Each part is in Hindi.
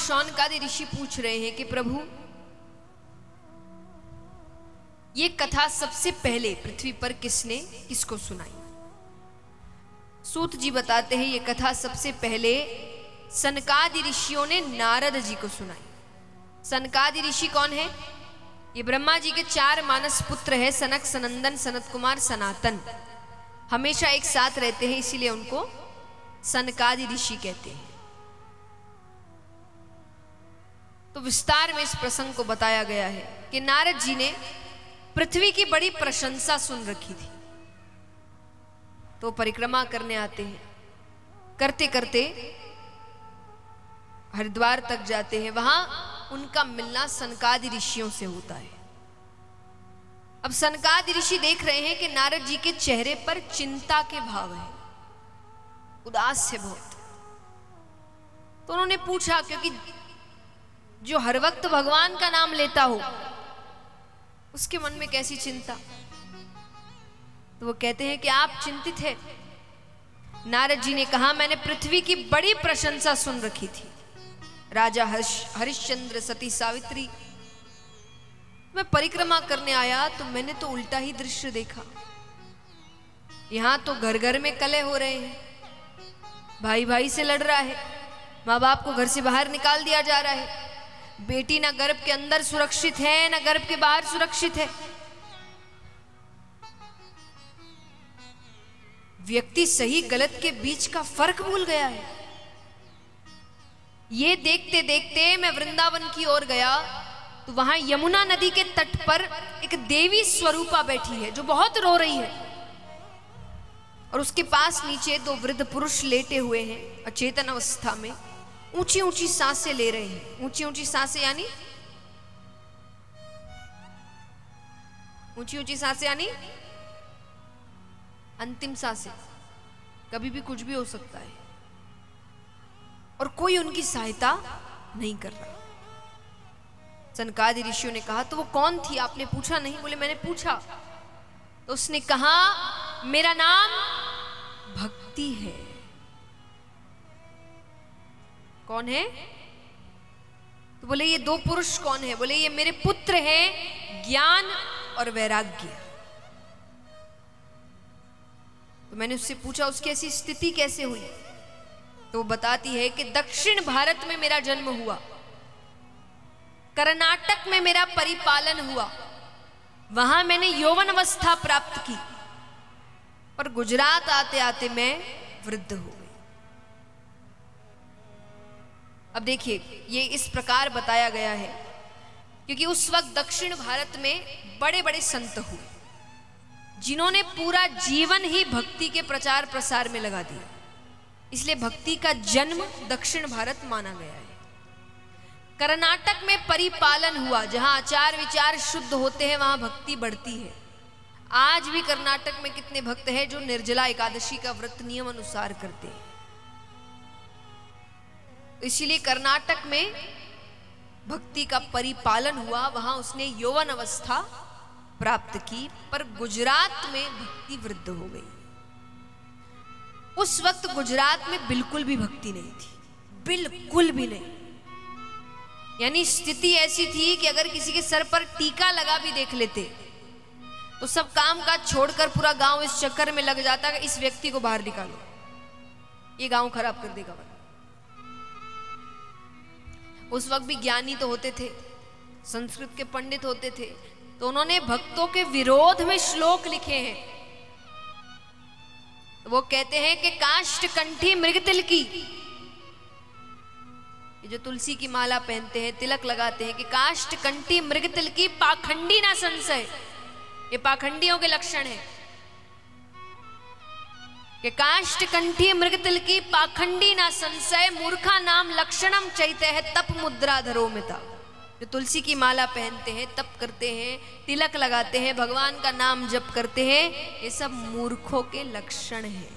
शौनकादि ऋषि पूछ रहे हैं कि प्रभु, ये कथा सबसे पहले पृथ्वी पर किसने किसको सुनाई? सूत जी बताते हैं ये कथा सबसे पहले सनकादि ऋषियों ने नारद जी को सुनाई। सनकादि ऋषि कौन है? ये ब्रह्मा जी के 4 मानस पुत्र है, सनक, सनंदन, सनत कुमार, सनातन। हमेशा एक साथ रहते हैं, इसीलिए उनको सनकादि ऋषि कहते हैं। तो विस्तार में इस प्रसंग को बताया गया है कि नारद जी ने पृथ्वी की बड़ी प्रशंसा सुन रखी थी, तो परिक्रमा करने आते हैं। करते करते हरिद्वार तक जाते हैं, वहां उनका मिलना सनकादि ऋषियों से होता है। अब सनकादि ऋषि देख रहे हैं कि नारद जी के चेहरे पर चिंता के भाव है, उदास है बहुत। तो उन्होंने पूछा, क्योंकि जो हर वक्त भगवान का नाम लेता हो उसके मन में कैसी चिंता? तो वो कहते हैं कि आप चिंतित हैं। नारद जी ने कहा, मैंने पृथ्वी की बड़ी प्रशंसा सुन रखी थी, राजा हरिश्चंद्र, सती सावित्री। मैं परिक्रमा करने आया तो मैंने तो उल्टा ही दृश्य देखा। यहां तो घर घर में कलह हो रहे हैं, भाई भाई से लड़ रहा है, माँ बाप को घर से बाहर निकाल दिया जा रहा है, बेटी ना गर्भ के अंदर सुरक्षित है ना गर्भ के बाहर सुरक्षित है। व्यक्ति सही गलत के बीच का फर्क भूल गया है। ये देखते देखते मैं वृंदावन की ओर गया तो वहां यमुना नदी के तट पर एक देवी स्वरूपा बैठी है जो बहुत रो रही है, और उसके पास नीचे 2 वृद्ध पुरुष लेटे हुए हैं अचेतन अवस्था में, ऊंची ऊंची सांसें ले रहे हैं। ऊंची ऊंची सांसें यानी अंतिम सांसें, कभी भी कुछ भी हो सकता है, और कोई उनकी सहायता नहीं कर रहा। सनकादि ऋषियों ने कहा, तो वो कौन थी? आपने पूछा नहीं? बोले, मैंने पूछा। तो उसने कहा, मेरा नाम भक्ति है। कौन है? तो बोले, ये 2 पुरुष कौन है? बोले, ये मेरे पुत्र हैं, ज्ञान और वैराग्य। तो मैंने उससे पूछा, उसकी ऐसी स्थिति कैसे हुई? तो वो बताती है कि दक्षिण भारत में मेरा जन्म हुआ, कर्नाटक में मेरा परिपालन हुआ, वहां मैंने यौवन अवस्था प्राप्त की, पर गुजरात आते आते मैं वृद्ध हो गई। अब देखिए, ये इस प्रकार बताया गया है क्योंकि उस वक्त दक्षिण भारत में बड़े बड़े संत हुए जिन्होंने पूरा जीवन ही भक्ति के प्रचार प्रसार में लगा दिया, इसलिए भक्ति का जन्म दक्षिण भारत माना गया है। कर्नाटक में परिपालन हुआ, जहां आचार विचार शुद्ध होते हैं वहां भक्ति बढ़ती है। आज भी कर्नाटक में कितने भक्त हैं जो निर्जला एकादशी का व्रत नियम अनुसार करते हैं। इसीलिए कर्नाटक में भक्ति का परिपालन हुआ, वहां उसने यौवन अवस्था प्राप्त की, पर गुजरात में भक्ति वृद्ध हो गई। उस वक्त गुजरात में बिल्कुल भी भक्ति नहीं थी, बिल्कुल भी नहीं। यानी स्थिति ऐसी थी कि अगर किसी के सर पर टीका लगा भी देख लेते तो सब काम काज छोड़कर पूरा गांव इस चक्कर में लग जाता कि इस व्यक्ति को बाहर निकालो, ये गांव खराब कर देगा। उस वक्त भी ज्ञानी तो होते थे, संस्कृत के पंडित होते थे, तो उन्होंने भक्तों के विरोध में श्लोक लिखे हैं। वो कहते हैं कि काष्ठ कंठी मृगतिल की, ये जो तुलसी की माला पहनते हैं, तिलक लगाते हैं, कि काष्ठ कंठी मृगतिल की पाखंडी ना संशय, ये पाखंडियों के लक्षण है। कि काष्ठ कंठी मृगतिल की पाखंडी ना संशय, मूर्खा नाम लक्षणम चैते है तप मुद्रा धरोमिता। जो तुलसी की माला पहनते हैं, तप करते हैं, तिलक लगाते हैं, भगवान का नाम जप करते हैं, ये सब मूर्खों के लक्षण हैं।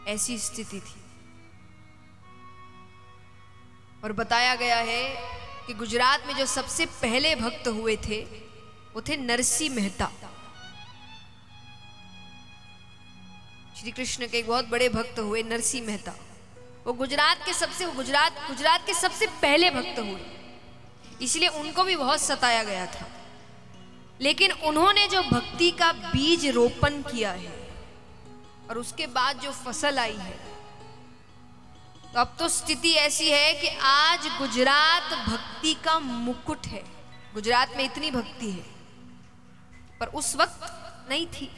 ऐसी स्थिति थी। और बताया गया है कि गुजरात में जो सबसे पहले भक्त हुए थे वो थे नरसी मेहता। श्री कृष्ण के एक बहुत बड़े भक्त हुए नरसी मेहता। वो गुजरात के सबसे पहले भक्त हुए, इसलिए उनको भी बहुत सताया गया था। लेकिन उन्होंने जो भक्ति का बीज रोपण किया है और उसके बाद जो फसल आई है, तो अब तो स्थिति ऐसी है कि आज गुजरात भक्ति का मुकुट है। गुजरात में इतनी भक्ति है, पर उस वक्त नहीं थी।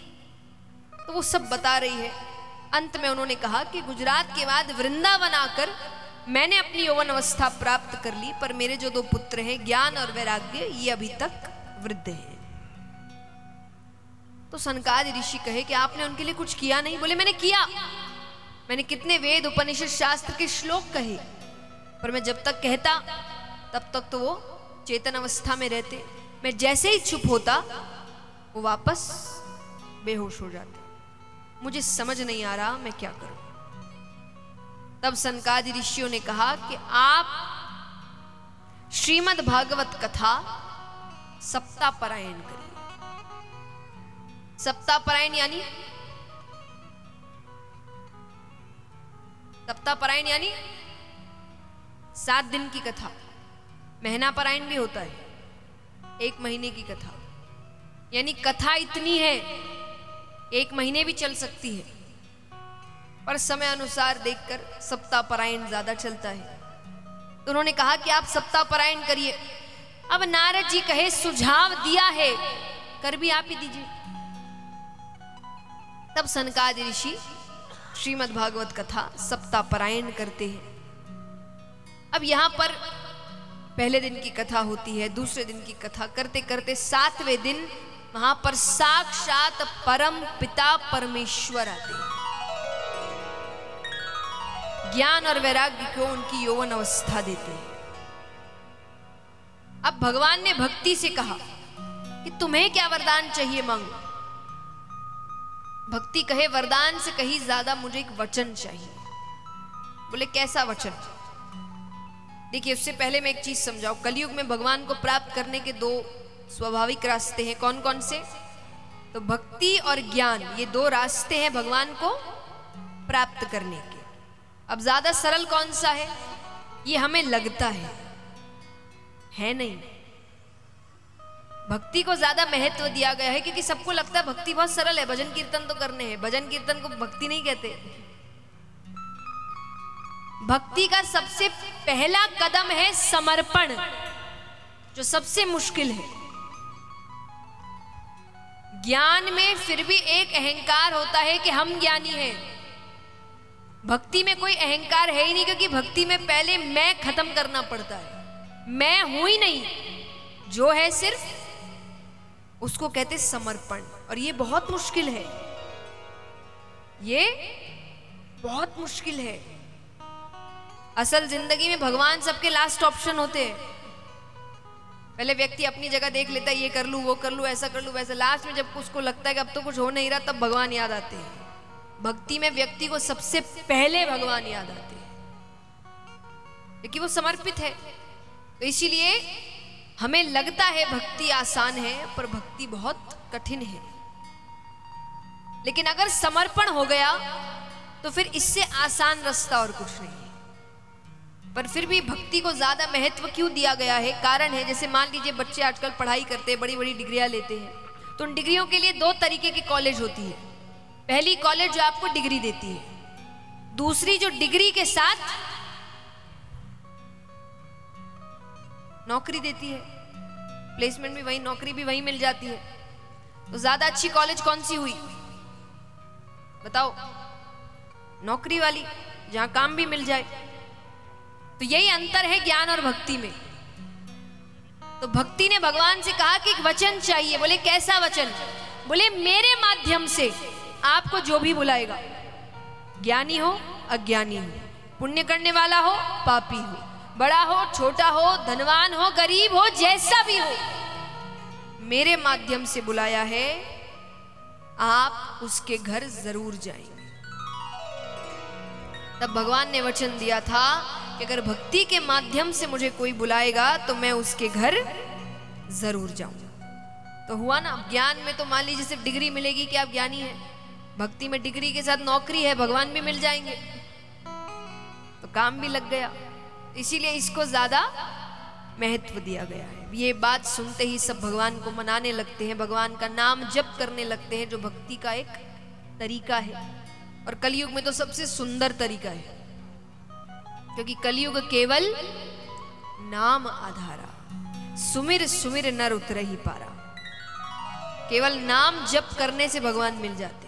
तो वो सब बता रही है। अंत में उन्होंने कहा कि गुजरात के बाद वृंदावन आकर मैंने अपनी यौवन अवस्था प्राप्त कर ली, पर मेरे जो 2 पुत्र हैं ज्ञान और वैराग्य, ये अभी तक वृद्ध हैं। तो सनकादि ऋषि कहे कि आपने उनके लिए कुछ किया नहीं? बोले मैंने किया, मैंने कितने वेद उपनिषद शास्त्र के श्लोक कहे, पर मैं जब तक कहता तब तक तो वो चेतन अवस्था में रहते। मैं जैसे ही चुप होता वो वापस बेहोश हो जाते। मुझे समझ नहीं आ रहा मैं क्या करूं। तब सनकादि ऋषियों ने कहा कि आप श्रीमद् भागवत कथा सप्ताहपरायण करिए। सप्ताहपरायण यानी 7 दिन की कथा। महीना परायण भी होता है, 1 महीने की कथा। यानी कथा इतनी है 1 महीने भी चल सकती है, पर समय अनुसार देखकर सप्ताहपरायण ज्यादा चलता है। तो उन्होंने कहा कि आप सप्ताहपरायण करिए। अब नारद जी कहे सुझाव दिया है, कर भी आप ही दीजिए। तब सनकादि ऋषि श्रीमद् भागवत कथा सप्ताहपरायण करते हैं। अब यहां पर पहले दिन की कथा होती है, दूसरे दिन की कथा करते करते 7वें दिन वहां पर साक्षात परम पिता परमेश्वर आते हैं। ज्ञान और वैराग्य को उनकी यौवन अवस्था देते हैं। अब भगवान ने भक्ति से कहा कि तुम्हें क्या वरदान चाहिए, मांगो। भक्ति कहे वरदान से कहीं ज्यादा मुझे एक वचन चाहिए। बोले कैसा वचन? देखिए उससे पहले मैं एक चीज समझाऊं। कलयुग में भगवान को प्राप्त करने के 2 स्वाभाविक रास्ते हैं। कौन कौन से? तो भक्ति और ज्ञान, ये 2 रास्ते हैं भगवान को प्राप्त करने के। अब ज्यादा सरल कौन सा है? ये हमें लगता है नहीं। भक्ति को ज्यादा महत्व दिया गया है क्योंकि सबको लगता है भक्ति बहुत सरल है, भजन कीर्तन तो करने हैं। भजन कीर्तन को भक्ति नहीं कहते। भक्ति का सबसे पहला कदम है समर्पण, जो सबसे मुश्किल है। ज्ञान में फिर भी एक अहंकार होता है कि हम ज्ञानी हैं। भक्ति में कोई अहंकार है ही नहीं, क्योंकि भक्ति में पहले मैं खत्म करना पड़ता है। मैं हूं ही नहीं, जो है सिर्फ उसको कहते समर्पण। और ये बहुत मुश्किल है, ये बहुत मुश्किल है। असल जिंदगी में भगवान सबके लास्ट ऑप्शन होते हैं। पहले व्यक्ति अपनी जगह देख लेता है, ये कर लूं, वो कर लूं, ऐसा कर लूं, वैसा। लास्ट में जब उसको लगता है कि अब तो कुछ हो नहीं रहा, तब भगवान याद आते हैं। भक्ति में व्यक्ति को सबसे पहले भगवान याद आते हैं, क्योंकि वो समर्पित है। तो इसीलिए हमें लगता है भक्ति आसान है, पर भक्ति बहुत कठिन है। लेकिन अगर समर्पण हो गया तो फिर इससे आसान रास्ता और कुछ नहीं है। पर फिर भी भक्ति को ज्यादा महत्व क्यों दिया गया है? कारण है, जैसे मान लीजिए बच्चे आजकल पढ़ाई करते हैं, बड़ी बड़ी डिग्रियां लेते हैं, तो उन डिग्रियों के लिए 2 तरीके की कॉलेज होती है। पहली कॉलेज जो आपको डिग्री देती है, दूसरी जो डिग्री के साथ नौकरी देती है। प्लेसमेंट भी वही, नौकरी भी वही मिल जाती है। तो ज्यादा अच्छी कॉलेज कौन सी हुई बताओ? नौकरी वाली, जहां काम भी मिल जाए। तो यही अंतर है ज्ञान और भक्ति में। तो भक्ति ने भगवान से कहा कि एक वचन चाहिए। बोले कैसा वचन? बोले मेरे माध्यम से आपको जो भी बुलाएगा, ज्ञानी हो अज्ञानी हो, पुण्य करने वाला हो पापी हो, बड़ा हो छोटा हो, धनवान हो गरीब हो, जैसा भी हो, मेरे माध्यम से बुलाया है, आप उसके घर जरूर जाएंगे। तब भगवान ने वचन दिया था कि अगर भक्ति के माध्यम से मुझे कोई बुलाएगा तो मैं उसके घर जरूर जाऊंगा। तो हुआ ना। ज्ञान में तो मान लीजिए सिर्फ डिग्री मिलेगी कि आप ज्ञानी हैं, भक्ति में डिग्री के साथ नौकरी है, भगवान भी मिल जाएंगे। तो काम भी लग गया, इसीलिए इसको ज्यादा महत्व दिया गया है। ये बात सुनते ही सब भगवान को मनाने लगते हैं, भगवान का नाम जप करने लगते हैं, जो भक्ति का एक तरीका है और कलयुग में तो सबसे सुंदर तरीका है, क्योंकि कलयुग केवल नाम आधारा, सुमिर सुमिर नर उतर ही पारा। केवल नाम जप करने से भगवान मिल जाते।